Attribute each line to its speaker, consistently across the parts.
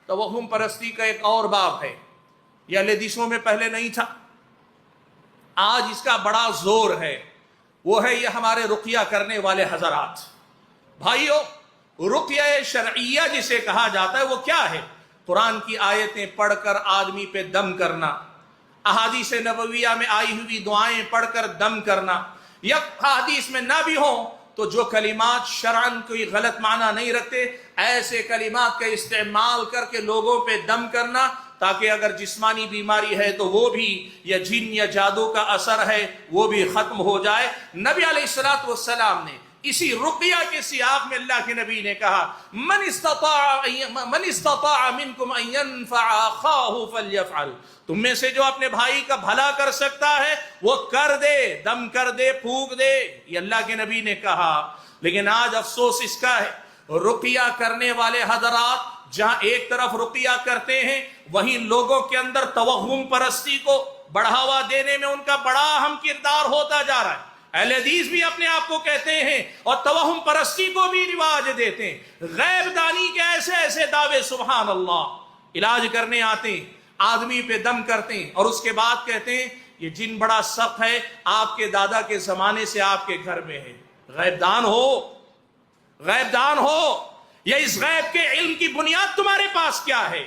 Speaker 1: तवहुम परस्ती का एक और बाब है, यह हदीसों में पहले नहीं था, आज इसका बड़ा जोर है। वो है ये हमारे रुकिया करने वाले हजरात। भाइयों, रुकिया शरइया जिसे कहा जाता है वो क्या है? कुरान की आयतें पढ़कर आदमी पे दम करना, अहादीस नबविया में आई हुई दुआएं पढ़कर दम करना, या हदीस में ना भी हो तो जो कलिमात शरअन कोई गलत माना नहीं रखते, ऐसे कलिमात का इस्तेमाल करके लोगों पे दम करना, ताकि अगर जिस्मानी बीमारी है तो वो भी, या जिन या जादू का असर है वो भी खत्म हो जाए। नबी अलैहिस्सलातु वस्सलाम ने इसी रुकिया के सियाक में अल्लाह के नबी ने कहा, मन इस्तताअ मिनकुम अन यनफ़अ अख़ाहु फ़ल्यफ़अल, तुम में से जो अपने भाई का भला कर सकता है वो कर दे, दम कर दे, फूंक दे, ये अल्लाह के नबी ने कहा। लेकिन आज अफसोस इसका है, रुकिया करने वाले हजरात जहां एक तरफ रुकिया करते हैं, वहीं लोगों के अंदर तवहुम परस्ती को बढ़ावा देने में उनका बड़ा अहम किरदार होता जा रहा है। अहले हदीस भी अपने आप को कहते हैं और तवहुम परस्ती को भी रिवाज देते हैं। गैब दानी के ऐसे ऐसे दावे, सुभान अल्लाह, इलाज करने आते हैं, आदमी पे दम करते हैं और उसके बाद कहते हैं ये जिन बड़ा सख्त है, आपके दादा के जमाने से आपके घर में है। गैबदान हो, गैबदान हो, या इस गैब के इल्म की बुनियाद तुम्हारे पास क्या है?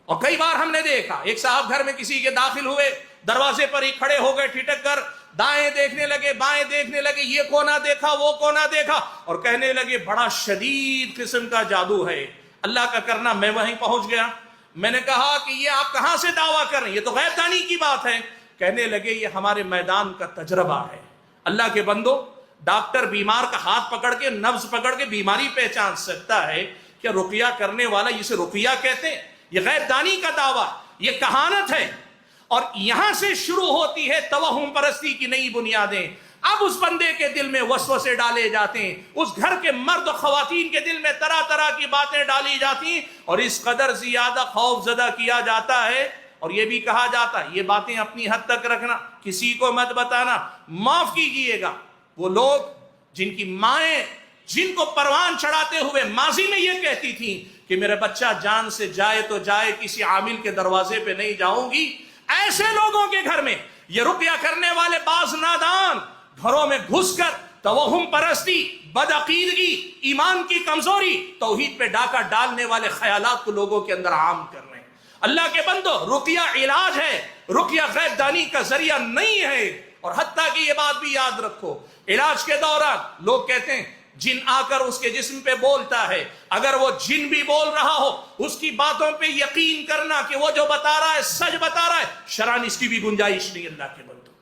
Speaker 1: और कई बार हमने देखा, एक साहब घर में किसी के दाखिल हुए, दरवाजे पर ही खड़े हो गए, ठिठक कर दाएं देखने लगे, बाएं देखने लगे, ये कोना देखा, वो कोना देखा, और कहने लगे बड़ा शदीद किस्म का जादू है। अल्लाह का करना, मैं वहीं पहुंच गया। मैंने कहा कि ये आप कहां से दावा कर रहे हैं, ये तो गैबदानी की बात है। कहने लगे ये हमारे मैदान का तजर्बा है। अल्लाह के बंदो, डॉक्टर बीमार का हाथ पकड़ के, नब्ज पकड़ के बीमारी पहचान सकता है क्या? रुकिया करने वाला, इसे रुकिया कहते हैं? ये गैबदानी का दावा, ये कहानत है। और यहां से शुरू होती है तवहुम परस्ती की नई बुनियादें। अब उस बंदे के दिल में वसवसे डाले जाते हैं, उस घर के मर्द और खवातीन के दिल में तरह तरह की बातें डाली जाती हैं, और इस कदर ज्यादा खौफजदा किया जाता है। और यह भी कहा जाता है ये बातें अपनी हद तक रखना, किसी को मत बताना। माफ कीजिएगा, वो लोग जिनकी माएं जिनको परवान चढ़ाते हुए माजी में यह कहती थी कि मेरा बच्चा जान से जाए तो जाए, किसी आमिल के दरवाजे पे नहीं जाऊंगी, ऐसे लोगों के घर में ये रुकिया करने वाले बाज नादान घरों में घुसकर तवहुम परस्ती, बदअकीदगी, ईमान की कमजोरी, तौहीद पे डाका डालने वाले ख्यालात को लोगों के अंदर आम कर रहे हैं। अल्लाह के बंदो, रुकिया इलाज है, रुकिया गैबदानी का जरिया नहीं है। और हत्ता कि ये बात भी याद रखो, इलाज के दौरान लोग कहते हैं जिन आकर उसके जिस्म पे बोलता है, अगर वो जिन भी बोल रहा हो उसकी बातों पे यकीन करना कि वो जो बता रहा है सच बता रहा है, शरअन इसकी भी गुंजाइश नहीं। अल्लाह के बंदो,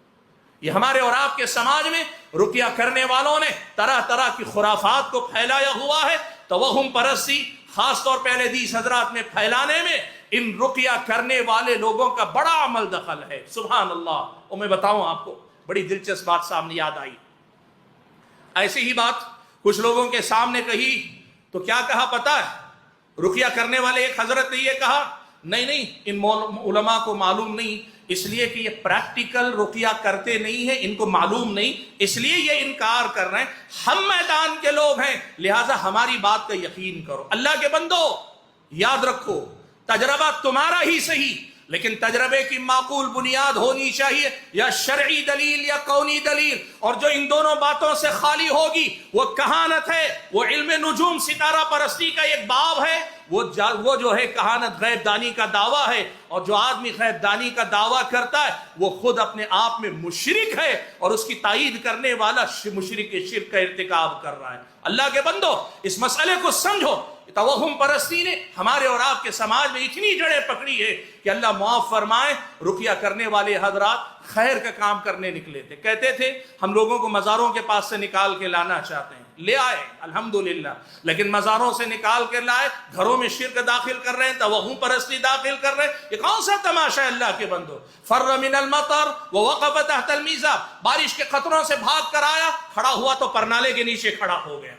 Speaker 1: ये हमारे और आपके समाज में रुकिया करने वालों ने तरह तरह की खुराफात को फैलाया हुआ है। तवहुम परस्ती खासतौर पर अहले हदीस हजरात में फैलाने में इन रुकिया करने वाले लोगों का बड़ा अमल दखल है। सुभान अल्लाह। और मैं बताऊं आपको, बड़ी दिलचस्प बात सामने याद आई। ऐसी ही बात कुछ लोगों के सामने कही तो क्या कहा पता है? रुकिया करने वाले एक हजरत ने यह कहा, नहीं नहीं, इन उलमा को मालूम नहीं, इसलिए कि ये प्रैक्टिकल रुकिया करते नहीं है, इनको मालूम नहीं, इसलिए ये इनकार कर रहे हैं। हम मैदान के लोग हैं, लिहाजा हमारी बात का यकीन करो। अल्लाह के बंदो, याद रखो, तजरबा तुम्हारा ही सही, लेकिन तजरबे की माकूल बुनियाद होनी चाहिए, या शरई दलील या कौनी दलील। और जो इन दोनों बातों से खाली होगी वो कहानत है, वो इल्म नुजूम सितारा परस्ती का एक बाब है, वो जो है कहानत गैबदानी का दावा है। और जो आदमी गैबदानी का दावा करता है वो खुद अपने आप में मुशरिक है, और उसकी तायीद करने वाला मुशरिक शिर्क का इर्तिकाब कर रहा है। अल्लाह के बंदो, इस मसले को समझो। तवहुम परस्ती ने हमारे और आपके समाज में इतनी जड़ें पकड़ी है कि अल्लाह माफ फरमाए, रुकिया करने वाले हजरात खैर का काम करने निकले थे, कहते थे हम लोगों को मज़ारों के पास से निकाल के लाना चाहते हैं, ले आए अल्हम्दुलिल्लाह, लेकिन मज़ारों से निकाल के लाए, घरों में शिर्क दाखिल कर रहे हैं, तवहुम परस्ती दाखिल कर रहे हैं। ये कौन सा तमाशा है अल्लाह के बंदो? फर्र मिनल मतर व वक़फ़ तहतल मीज़ाब, बारिश के खतरों से भाग कर आया, खड़ा हुआ तो परनाले के नीचे खड़ा हो गया।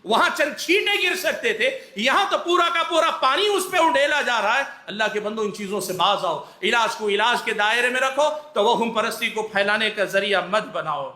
Speaker 1: वहां चंद छींटे गिर सकते थे, यहां तो पूरा का पूरा पानी उस पे उड़ेला जा रहा है। अल्लाह के बंदो, इन चीजों से बाज आओ, इलाज को इलाज के दायरे में रखो, तवहुम परस्ती को फैलाने का जरिया मत बनाओ।